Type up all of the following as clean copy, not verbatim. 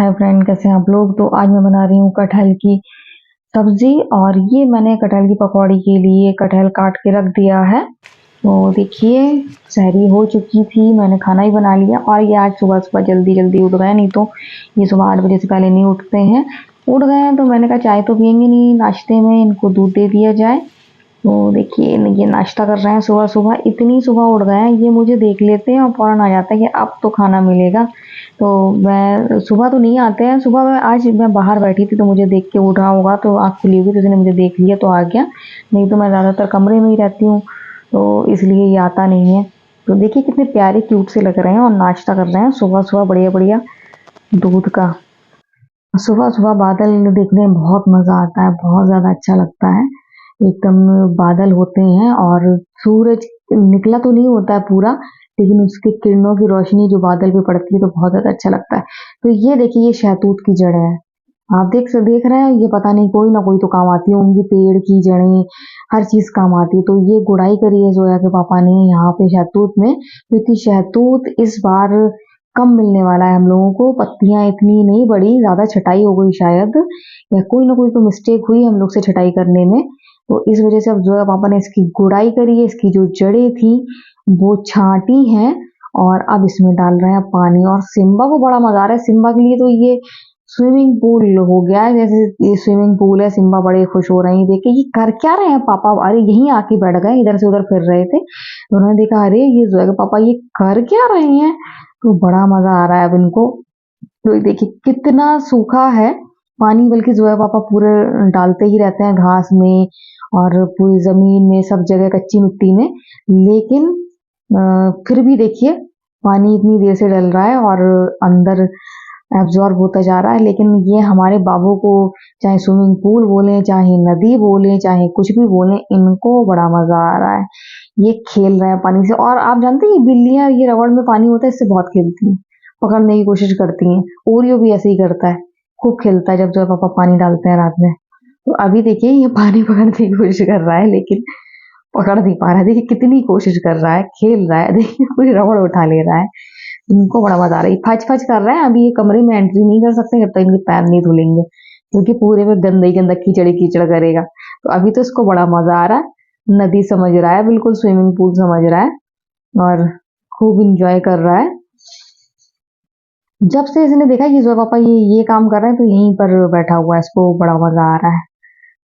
Hi friend, कैसे हैं आप लोग। तो आज मैं बना रही हूँ कटहल की सब्जी। और ये मैंने कटहल की पकौड़ी के लिए कटहल काट के रख दिया है। तो देखिए, सहरी हो चुकी थी, मैंने खाना ही बना लिया। और ये आज सुबह सुबह जल्दी जल्दी उठ गए, नहीं तो ये सुबह 8 बजे से पहले नहीं उठते हैं। उठ गए हैं तो मैंने कहा चाय तो पियेंगे नहीं, नाश्ते में इनको दूध दे दिया जाए। तो देखिए, ये नाश्ता कर रहे हैं सुबह सुबह। इतनी सुबह उठ गए हैं, ये मुझे देख लेते हैं और फौरन आ जाता है कि अब तो खाना मिलेगा। तो मैं सुबह तो नहीं आते हैं, सुबह आज मैं बाहर बैठी थी तो मुझे देख के उठा होगा, तो आँख खुली होगी तो इसने मुझे देख लिया तो आ गया। नहीं तो मैं ज़्यादातर कमरे में ही रहती हूँ, तो इसलिए ये आता नहीं है। तो देखिए कितने प्यारे क्यूट से लग रहे हैं और नाश्ता कर रहे हैं सुबह सुबह बढ़िया बढ़िया दूध का। सुबह सुबह बादल देखने में बहुत मज़ा आता है, बहुत ज़्यादा अच्छा लगता है। एकदम बादल होते हैं और सूरज निकला तो नहीं होता है पूरा, लेकिन उसकी किरणों की रोशनी जो बादल पे पड़ती है तो बहुत ज़्यादा अच्छा लगता है। तो ये देखिए, ये शहतूत की जड़ें हैं। आप देख रहे हैं, ये पता नहीं कोई ना कोई तो काम आती होंगी, पेड़ की जड़ें हर चीज़ काम आती है। तो ये गुड़ाई करी है जोया के पापा ने यहाँ पे शहतूत में, क्योंकि शहतूत इस बार कम मिलने वाला है हम लोगों को। पत्तियां इतनी नहीं बढ़ी, ज़्यादा छटाई हो गई शायद, या कोई ना कोई तो मिस्टेक हुई हम लोग से छटाई करने में। तो इस वजह से अब जोया पापा ने इसकी गुड़ाई करी है, इसकी जो जड़ें थी वो छांटी हैं और अब इसमें डाल रहे हैं पानी। और सिम्बा को बड़ा मजा आ रहा है। सिम्बा के लिए तो ये स्विमिंग पूल हो गया है, जैसे ये स्विमिंग पूल है। सिम्बा बड़े खुश हो रहे हैं, देख के ये कर क्या रहे हैं पापा। अरे यहीं आके बैठ गए, इधर से उधर फिर रहे थे तो उन्होंने देखा, अरे ये जोया के पापा ये कर क्या रहे हैं। तो बड़ा मजा आ रहा है अब इनको। तो ये देखिए कितना सूखा है पानी, बल्कि जोया पापा पूरे डालते ही रहते हैं घास में और पूरी जमीन में, सब जगह कच्ची मिट्टी में। लेकिन फिर भी देखिए पानी इतनी देर से डल रहा है और अंदर एब्जॉर्ब होता जा रहा है। लेकिन ये हमारे बाबू को, चाहे स्विमिंग पूल बोलें, चाहे नदी बोलें, चाहे कुछ भी बोलें, इनको बड़ा मजा आ रहा है। ये खेल रहे हैं पानी से। और आप जानते हैं ये बिल्लियां, ये रबड़ में पानी होता है इससे बहुत खेलती हैं, पकड़ने की कोशिश करती हैं। ओरियो भी ऐसे ही करता है, खूब खेलता है जब जो पापा पानी डालते हैं रात में। तो अभी देखिए ये पानी पकड़ने की कोशिश कर रहा है, लेकिन पकड़ नहीं पा रहा है। देखिए कितनी कोशिश कर रहा है, खेल रहा है। देखिए पूरी रबड़ उठा ले रहा है। इनको बड़ा मजा आ रहा है, फच फच कर रहे हैं। अभी ये कमरे में एंट्री नहीं कर सकते जब तक इनके पैर नहीं धुलेंगे, क्योंकि पूरे में गंदा ही गंदा कीचड़ ही कीचड़ करेगा। तो अभी तो इसको बड़ा मजा आ रहा है, नदी समझ रहा है, बिल्कुल स्विमिंग पूल समझ रहा है और खूब इंजॉय कर रहा है। जब से इसने देखा कि जो पापा ये काम कर रहे हैं तो यहीं पर बैठा हुआ है, इसको बड़ा मजा आ रहा है।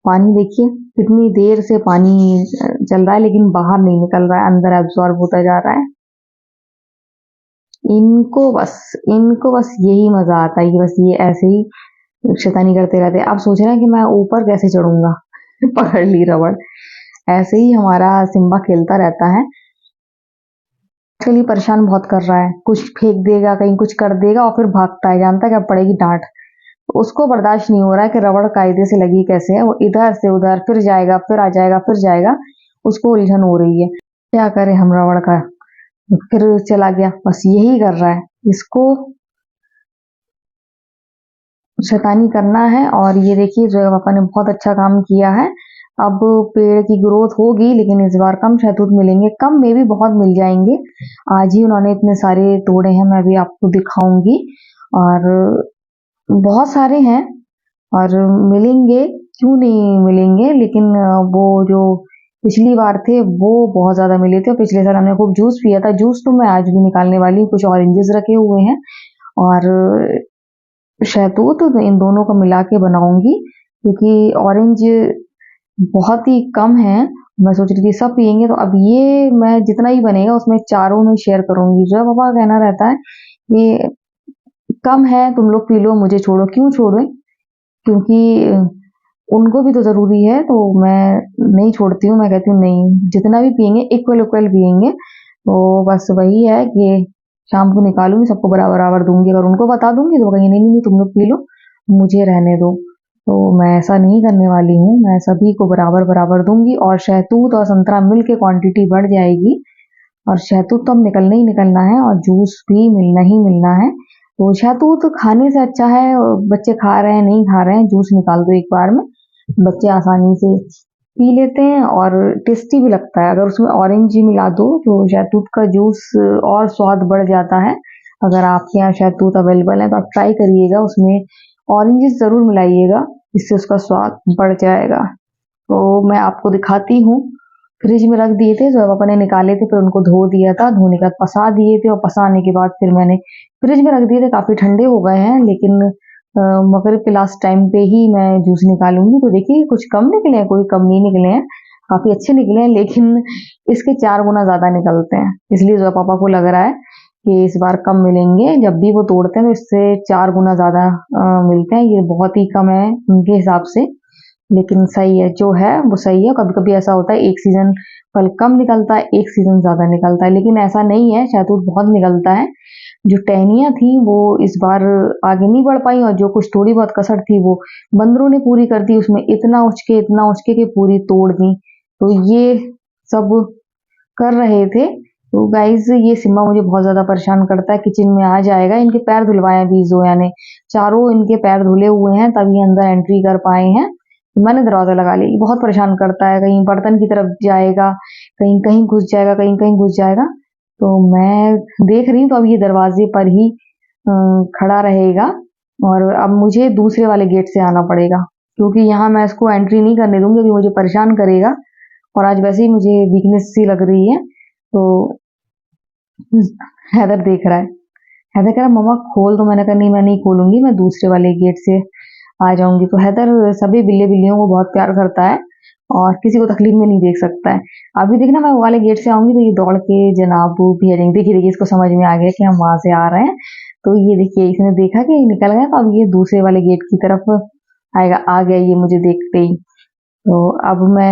पानी देखिए कितनी देर से पानी चल रहा है, लेकिन बाहर नहीं निकल रहा है, अंदर एब्जॉर्ब होता जा रहा है। इनको बस यही मजा आता है कि बस ये ऐसे ही शैतानी करते रहते हैं। अब सोच रहे हैं कि मैं ऊपर कैसे चढ़ूंगा। पकड़ ली रबड़। ऐसे ही हमारा सिम्बा खेलता रहता है। आजकल ये परेशान बहुत कर रहा है, कुछ फेंक देगा, कहीं कुछ कर देगा और फिर भागता है, जानता है कि अब पड़ेगी डांट। तो उसको बर्दाश्त नहीं हो रहा है कि रबड़ कायदे से लगी कैसे है। वो इधर से उधर फिर जाएगा, फिर आ जाएगा, फिर जाएगा। उसको उलझन हो रही है, क्या करे हम रबड़ का। फिर चला गया, बस यही कर रहा है। इसको शैतानी करना है। और ये देखिए जो पापा ने बहुत अच्छा काम किया है। अब पेड़ की ग्रोथ होगी, लेकिन इस बार कम शहतूत मिलेंगे, कम में भी बहुत मिल जाएंगे। आज ही उन्होंने इतने सारे तोड़े हैं, मैं भी आपको दिखाऊंगी। और बहुत सारे हैं और मिलेंगे, क्यों नहीं मिलेंगे। लेकिन वो जो पिछली बार थे वो बहुत ज्यादा मिले थे। और पिछले साल हमने खूब जूस पिया था। जूस तो मैं आज भी निकालने वाली हूँ, कुछ ऑरेंजेस रखे हुए हैं और शहतूत, तो इन दोनों को मिला के बनाऊंगी, क्योंकि ऑरेंज बहुत ही कम है। मैं सोच रही थी सब पियेंगे, तो अब ये मैं जितना ही बनेगा उसमें चारों में शेयर करूंगी। जो पापा का कहना रहता है ये कम है, तुम लोग पी लो, मुझे छोड़ो। क्यों छोड़े, क्योंकि उनको भी तो जरूरी है। तो मैं नहीं छोड़ती हूँ, मैं कहती हूँ नहीं, जितना भी पियेंगे इक्वल इक्वल पियेंगे। तो बस वही है कि शाम को निकालूंगी, सबको बराबर बराबर दूंगी। अगर उनको बता दूंगी तो कहेंगे नहीं नहीं नहीं, तुम लोग पी लो, मुझे रहने दो। तो मैं ऐसा नहीं करने वाली हूँ, मैं सभी को बराबर बराबर दूंगी। और शहतूत और संतरा मिल के क्वांटिटी बढ़ जाएगी। और शहतूत तो अब निकलना ही निकलना है और जूस भी मिलना ही मिलना है। तो शहतूत खाने से अच्छा है, बच्चे खा रहे हैं नहीं खा रहे हैं, जूस निकाल दो एक बार में, बच्चे आसानी से पी लेते हैं और टेस्टी भी लगता है। अगर उसमें ऑरेंज मिला दो तो शहतूत का जूस और स्वाद बढ़ जाता है। अगर आपके यहाँ शहतूत अवेलेबल है तो आप ट्राई करिएगा, उसमें ऑरेंजेस ज़रूर मिलाइएगा, इससे उसका स्वाद बढ़ जाएगा। तो मैं आपको दिखाती हूँ। फ्रिज में रख दिए थे, जब अपन ने निकाले थे फिर उनको धो दिया था, धोने के बाद पसा दिए थे और पसाने के बाद फिर मैंने फ्रिज में रख दिए थे। काफ़ी ठंडे हो गए हैं, लेकिन मगरिब के लास्ट टाइम पे ही मैं जूस निकालूंगी। तो देखिए कुछ कम निकले हैं, कोई कम नहीं निकले हैं, काफ़ी अच्छे निकले हैं, लेकिन इसके 4 गुना ज़्यादा निकलते हैं। इसलिए जो पापा को लग रहा है कि इस बार कम मिलेंगे, जब भी वो तोड़ते हैं तो इससे 4 गुना ज़्यादा मिलते हैं। ये बहुत ही कम है उनके हिसाब से, लेकिन सही है, जो है वो सही है। कभी कभी ऐसा होता है एक सीजन फल कम निकलता है, एक सीजन ज्यादा निकलता है, लेकिन ऐसा नहीं है, शहतूत बहुत निकलता है। जो टहनियां थी वो इस बार आगे नहीं बढ़ पाई, और जो कुछ थोड़ी बहुत कसर थी वो बंदरों ने पूरी कर दी। उसमें इतना उचके के पूरी तोड़ दी। तो ये सब कर रहे थे। तो गाइज ये सिम्बा मुझे बहुत ज्यादा परेशान करता है, किचन में आ जाएगा। इनके पैर धुलवाए अभी जोया ने, चारों इनके पैर धुले हुए हैं तभी अंदर एंट्री कर पाए हैं। मैंने दरवाजा लगा लिया। ये बहुत परेशान करता है, कहीं बर्तन की तरफ जाएगा, कहीं कहीं घुस जाएगा, कहीं कहीं घुस जाएगा। तो मैं देख रही हूँ, तो अब ये दरवाजे पर ही खड़ा रहेगा, और अब मुझे दूसरे वाले गेट से आना पड़ेगा, क्योंकि यहाँ मैं इसको एंट्री नहीं करने दूंगी, अभी मुझे परेशान करेगा। और आज वैसे ही मुझे वीकनेस सी लग रही है। तो हैदर देख रहा है, हैदर कह रहा मम्मा खोल। तो मैंने कहा नहीं, मैं नहीं खोलूंगी, मैं दूसरे वाले गेट से आ जाऊंगी। तो हैदर सभी बिल्ले बिल्लियों को बहुत प्यार करता है और किसी को तकलीफ में नहीं देख सकता है। अभी देखना मैं वो वाले गेट से आऊंगी तो ये दौड़ के जनाब भी आ जाएंगे। देखिए देखिए, इसको समझ में आ गया कि हम वहां से आ रहे हैं। तो ये देखिए, इसने देखा कि निकल गया, तो अब ये दूसरे वाले गेट की तरफ आएगा। आ गया ये मुझे देखते ही। तो अब मैं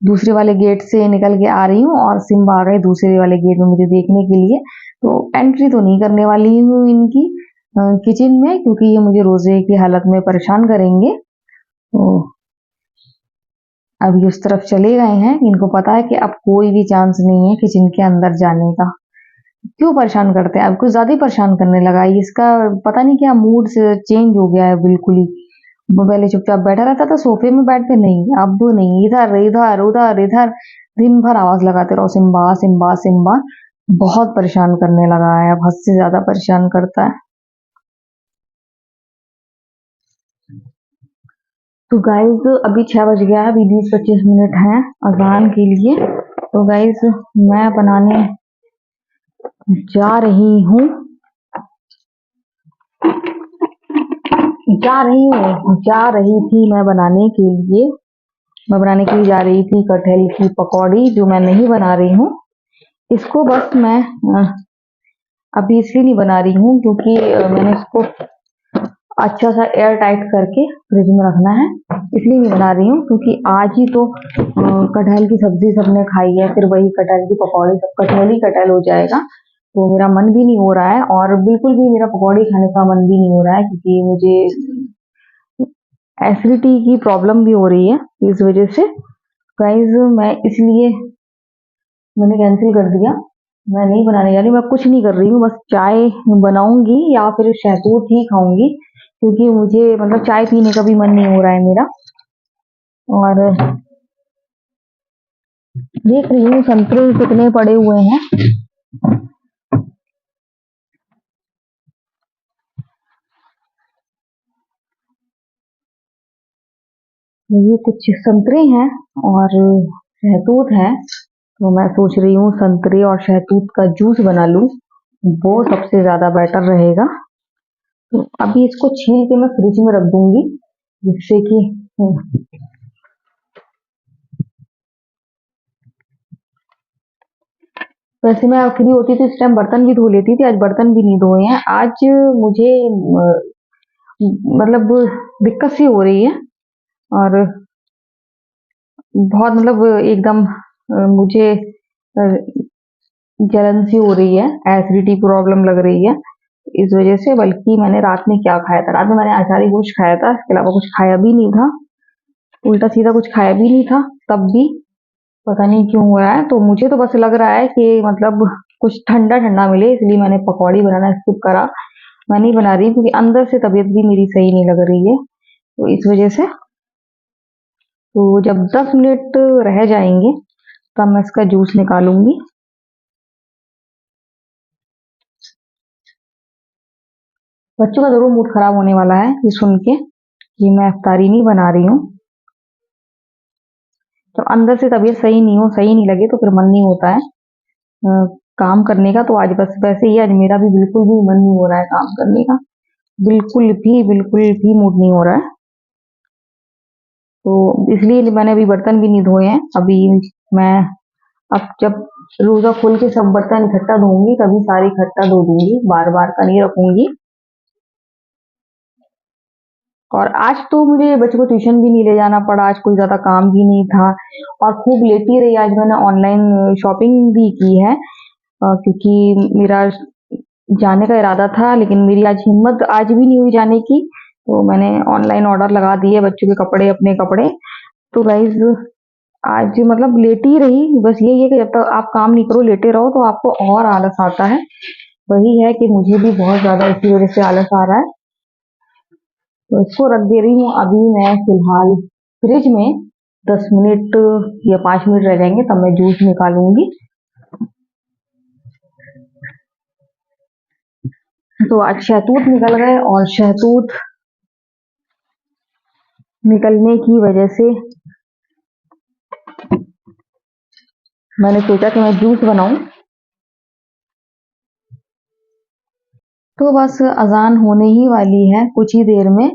दूसरे वाले गेट से निकल के आ रही हूँ, और सिम्बा आ गए दूसरे वाले गेट में मुझे देखने के लिए। तो एंट्री तो नहीं करने वाली हूँ इनकी किचन में, क्योंकि ये मुझे रोजे की हालत में परेशान करेंगे। तो अब ये उस तरफ चले गए हैं। इनको पता है कि अब कोई भी चांस नहीं है किचन के अंदर जाने का। क्यों परेशान करते हैं, अब कुछ ज्यादा ही परेशान करने लगा है। इसका पता नहीं क्या मूड से चेंज हो गया है बिल्कुल ही। वो पहले चुपचाप बैठा रहता था सोफे में बेड पे, नहीं अब नहीं, इधर इधर उधर इधर दिन भर आवाज लगाते रहो सिम्बा सिम्बा सिम्बा। बहुत परेशान करने लगा है, अब हद से ज्यादा परेशान करता है। तो गाइज अभी 6 बज गया है, अभी 20-25 मिनट हैं अजान के लिए। तो गाइज मैं बनाने जा रही हूँ, जा रही थी मैं बनाने के लिए। मैं बनाने के लिए जा रही थी कटहल की पकौड़ी, जो मैं नहीं बना रही हूँ। इसको बस मैं अभी इसलिए नहीं बना रही हूँ क्योंकि मैंने इसको अच्छा सा एयर टाइट करके फ्रिज में रखना है। इसलिए नहीं बना रही हूँ क्योंकि आज ही तो कटहल की सब्जी सबने खाई है, फिर वही कटहल की पकौड़ी, सब कटहल ही कटहल हो जाएगा। तो मेरा मन भी नहीं हो रहा है, और बिल्कुल भी मेरा पकौड़ी खाने का मन भी नहीं हो रहा है, क्योंकि मुझे एसिडिटी की प्रॉब्लम भी हो रही है इस वजह से। गाइज मैं इसलिए मैंने कैंसिल कर दिया, मैं नहीं बनाने जा रही। मैं कुछ नहीं कर रही हूँ, बस चाय बनाऊंगी या फिर शहतूत ही खाऊंगी, क्योंकि मुझे मतलब चाय पीने का भी मन नहीं हो रहा है मेरा। और देख रही हूँ संतरे कितने पड़े हुए हैं। ये कुछ संतरे हैं और शहतूत है। तो मैं सोच रही हूँ संतरे और शहतूत का जूस बना लूं, वो सबसे ज्यादा बेटर रहेगा। तो अभी इसको छील के मैं फ्रिज में रख दूंगी, जिससे कि वैसे मैं फ्री होती थी इस टाइम बर्तन भी धो लेती थी, आज बर्तन भी नहीं धोए हैं। आज मुझे मतलब दिक्कत सी हो रही है, और बहुत मतलब एकदम मुझे जलन सी हो रही है, एसिडिटी प्रॉब्लम लग रही है इस वजह से। बल्कि मैंने रात में क्या खाया था, रात में मैंने अचारी गोश्त खाया था, इसके अलावा कुछ खाया भी नहीं था, उल्टा सीधा कुछ खाया भी नहीं था। तब भी पता नहीं क्यों हो रहा है। तो मुझे तो बस लग रहा है कि मतलब कुछ ठंडा ठंडा मिले, इसलिए मैंने पकौड़ी बनाना स्किप करा। मैं नहीं बना रही क्योंकि अंदर से तबीयत भी मेरी सही नहीं लग रही है, तो इस वजह से। तो जब 10 मिनट रह जाएंगे तब मैं इसका जूस निकालूंगी। बच्चों का जरूर मूड खराब होने वाला है ये सुन के कि मैं इफ्तारी नहीं बना रही हूँ। तो अंदर से तबीयत सही नहीं लगे तो फिर मन नहीं होता है काम करने का। तो आज बस वैसे ही आज मेरा भी बिल्कुल भी मन नहीं हो रहा है काम करने का, बिल्कुल भी मूड नहीं हो रहा है। तो इसलिए मैंने अभी बर्तन भी नहीं धोए हैं। अभी मैं अब जब रोजा खोल के सब बर्तन इकट्ठा धोऊंगी तभी सारी इकट्ठा धो दूंगी, बार बार का नहीं रखूंगी। और आज तो मुझे बच्चों को ट्यूशन भी नहीं ले जाना पड़ा, आज कोई ज्यादा काम भी नहीं था और खूब लेटी रही। आज मैंने ऑनलाइन शॉपिंग भी की है क्योंकि मेरा जाने का इरादा था लेकिन मेरी आज हिम्मत आज भी नहीं हुई जाने की। तो मैंने ऑनलाइन ऑर्डर लगा दिए बच्चों के कपड़े, अपने कपड़े। तो गाइज आज मतलब लेटी रही। बस यही है कि जब तक आप काम नहीं करो लेटे रहो तो आपको और आलस आता है। वही है कि मुझे भी बहुत ज्यादा इसी वजह से आलस आ रहा है। तो इसको रख दे रही हूँ अभी मैं फिलहाल फ्रिज में। 10 मिनट या 5 मिनट रह जाएंगे तब मैं जूस निकालूंगी। तो आज शहतूत निकल गए और शहतूत निकलने की वजह से मैंने सोचा कि मैं जूस बनाऊं। तो बस अजान होने ही वाली है कुछ ही देर में।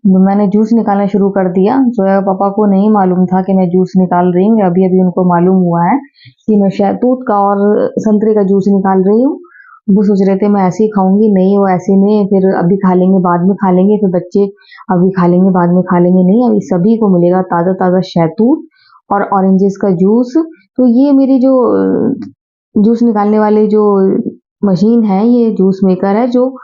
मैंने जूस निकालना शुरू कर दिया। जोया पापा को नहीं मालूम था कि मैं जूस निकाल रही हूँ, अभी अभी उनको मालूम हुआ है कि मैं शहतूत का और संतरे का जूस निकाल रही हूँ। वो सोच रहे थे मैं ऐसे ही खाऊंगी, नहीं वो ऐसे नहीं, फिर अभी खा लेंगे बाद में खा लेंगे, फिर बच्चे अभी खा लेंगे बाद में खा लेंगे। नहीं, अभी सभी को मिलेगा ताज़ा ताज़ा शहतूत और ऑरेंजेस का जूस। तो ये मेरी जो जूस निकालने वाली जो मशीन है, ये जूस मेकर है जो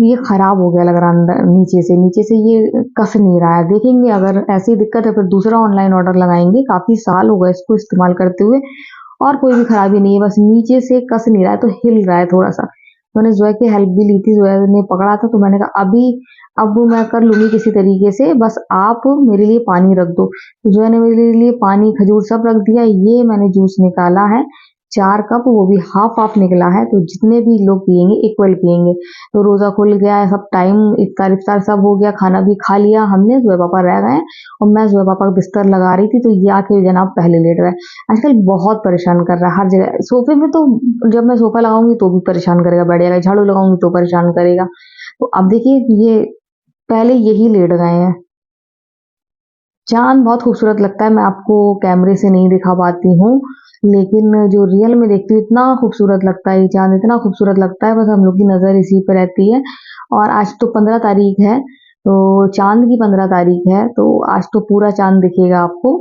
ये खराब हो गया लग रहा अंदर नीचे से ये कस नहीं रहा है। देखेंगे अगर ऐसी दिक्कत है फिर दूसरा ऑनलाइन ऑर्डर लगाएंगे। काफी साल हो गए इसको इस्तेमाल करते हुए और कोई भी खराबी नहीं है, बस नीचे से कस नहीं रहा है, तो हिल रहा है थोड़ा सा। मैंने जोया की हेल्प भी ली थी, जोया ने पकड़ा था, तो मैंने कहा अभी अब मैं कर लूंगी किसी तरीके से, बस आप मेरे लिए पानी रख दो। तो जोया ने मेरे लिए पानी खजूर सब रख दिया। ये मैंने जूस निकाला है 4 कप, वो भी हाफ हाफ निकला है। तो जितने भी लोग पियेंगे इक्वल पियेंगे। तो रोजा खुल गया है, सब टाइम इफ्तार इफ्तार सब हो गया, खाना भी खा लिया हमने। जोया पापा रह गए और मैं जोया पापा का बिस्तर लगा रही थी तो ये आके जनाब पहले लेट गए। आजकल बहुत परेशान कर रहा है हर जगह। सोफे में तो जब मैं सोफा लगाऊंगी तो भी परेशान करेगा, बैठ जाएगा, झाड़ू लगाऊंगी तो परेशान करेगा। तो अब देखिए ये पहले यही लेट गए हैं। चांद बहुत खूबसूरत लगता है, मैं आपको कैमरे से नहीं दिखा पाती हूँ लेकिन जो रियल में देखती हूँ इतना खूबसूरत लगता है ये चांद, इतना खूबसूरत लगता है। बस हम लोग की नज़र इसी पे रहती है। और आज तो 15 तारीख है, तो चांद की 15 तारीख है, तो आज तो पूरा चांद दिखेगा आपको।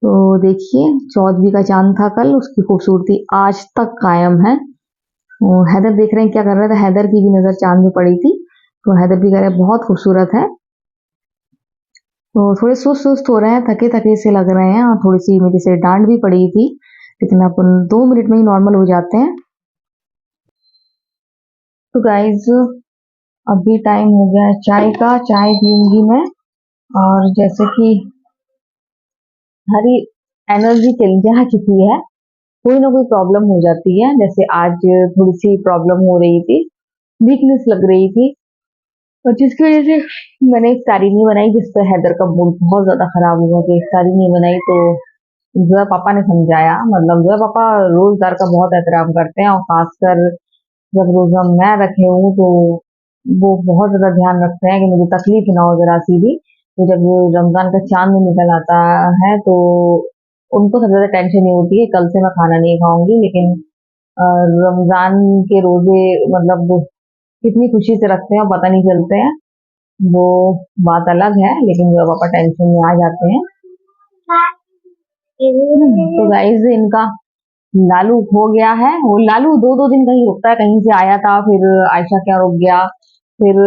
तो देखिए 14वीं का चांद था कल, उसकी खूबसूरती आज तक कायम है। हैदर देख रहे हैं क्या कर रहे थे, हैदर की भी नज़र चांद में पड़ी थी तो हैदर भी कह रहे हैं बहुत खूबसूरत है। तो थोड़े सुस्त सुस्त हो रहे हैं, थके थके से लग रहे हैं और थोड़ी सी मेरे से डांट भी पड़ी थी लेकिन अपन 2 मिनट में ही नॉर्मल हो जाते हैं। तो गाइज अभी टाइम हो गया है चाय का, चाय पीऊंगी मैं। और जैसे कि हरी एनर्जी चली जा चुकी है, कोई ना कोई प्रॉब्लम हो जाती है। जैसे आज थोड़ी सी प्रॉब्लम हो रही थी, वीकनेस लग रही थी और जिसकी वजह से मैंने इफ्तारी नहीं बनाई, जिससे हैदर का मूड बहुत ज्यादा खराब हुआ कि इफ्तारी नहीं बनाई। तो जोया पापा ने समझाया, मतलब जोया पापा रोजगार का बहुत एहतराम करते हैं और खासकर जब रोजा मैं रखे हूँ तो वो बहुत ज्यादा ध्यान रखते हैं कि मुझे तकलीफ ना हो जरा सी भी। तो जब वो रमजान का चांद निकल आता है तो उनको सबसे ज्यादा टेंशन ये होती है कल से मैं खाना नहीं खाऊंगी। लेकिन अ, रमजान के रोजे मतलब कितनी खुशी से रखते हैं पता नहीं चलते हैं, वो बात अलग है। लेकिन जो पापा टेंशन में आ जाते हैं। तो गाइस इनका लालू हो गया है, वो लालू दो दो दिन कहीं रुकता है, कहीं से आया था फिर आयशा क्या रुक गया, फिर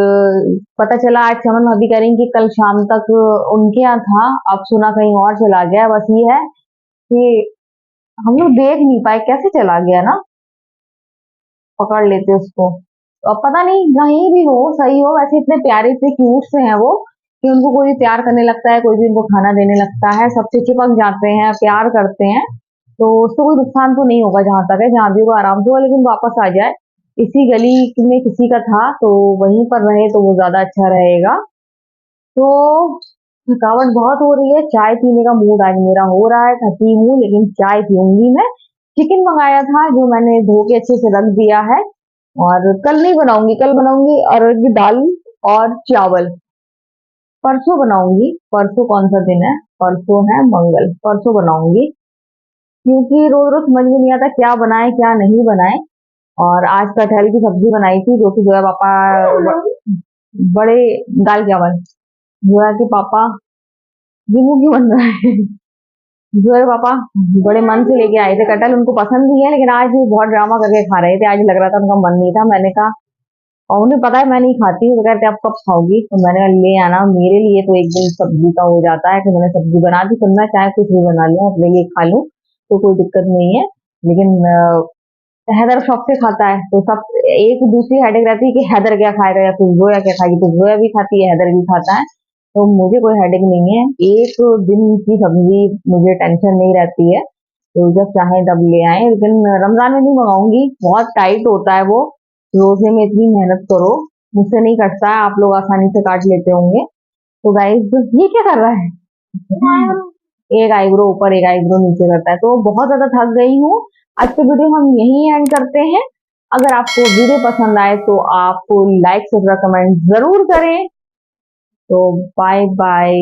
पता चला आज चमन भाभी कह रही कि कल शाम तक उनके यहाँ था, अब सुना कहीं और चला गया। बस ये है कि हम लोग देख नहीं पाए कैसे चला गया ना, पकड़ लेते उसको। तो अब पता नहीं कहीं भी हो सही हो, वैसे इतने प्यारे से क्यूट से हैं वो कि उनको कोई भी प्यार करने लगता है, कोई भी उनको खाना देने लगता है, सबसे चिपक जाते हैं, प्यार करते हैं। तो उसको कोई नुकसान तो नहीं होगा जहां तक है, जहां भी वो आराम से हो, लेकिन वापस आ जाए इसी गली में किसी का था, तो वहीं पर रहे तो वो ज्यादा अच्छा रहेगा। तो थकावट बहुत हो रही है, चाय पीने का मूड आज मेरा हो रहा है, थकी हूँ लेकिन चाय पीऊंगी मैं। चिकन मंगाया था जो मैंने धो के अच्छे से रख दिया है, और कल नहीं बनाऊंगी, कल बनाऊंगी अरहर की दाल और चावल। परसों बनाऊंगी, परसों कौन सा दिन है, परसों है मंगल, परसों बनाऊंगी। क्योंकि रोज रोज समझ में नहीं आता क्या बनाए क्या नहीं बनाए। और आज कटहल की सब्जी बनाई थी जो कि जोया पापा बड़े, दाल चावल, जोया के पापा, ये मुंह क्यों बन रहा है, जोया के पापा बड़े मन से लेके आए थे कटहल, उनको पसंद भी है लेकिन आज भी बहुत ड्रामा करके खा रहे थे, आज लग रहा था उनका मन नहीं था। मैंने कहा, और उन्हें पता है मैं नहीं खाती हूँ, तो कहते आप कब खाओगी, तो मैंने कहा ले आना, मेरे लिए तो एक दिन सब्जी का हो जाता है कि मैंने सब्जी बना दी, फिर मैं चाहे कुछ भी बना लूँ अपने लिए खा लूँ, तो कोई दिक्कत नहीं है। लेकिन हैदर शौक से खाता है, तो सब एक दूसरी हेडेक रहती है कि हैदर क्या खाएगा या फिर जोया क्या खाएगी, तो जोया भी खाती है हैदर भी खाता है, तो मुझे कोई हेडेक नहीं है, एक दिन की सब्जी मुझे टेंशन नहीं रहती है, तो जब चाहे तब ले आए। लेकिन रमजान में नहीं मंगाऊंगी, बहुत टाइट होता है वो, रोजे में इतनी मेहनत करो, मुझसे नहीं कटता है, आप लोग आसानी से काट लेते होंगे। तो गाइस ये क्या कर रहा है, एक आईब्रो ऊपर एक आईब्रो नीचे करता है, तो बहुत ज्यादा थक गई हूँ। आज के वीडियो हम यहीं एंड करते हैं। अगर आपको वीडियो पसंद आए तो आप लाइक और कमेंट जरूर करें। तो बाय बाय।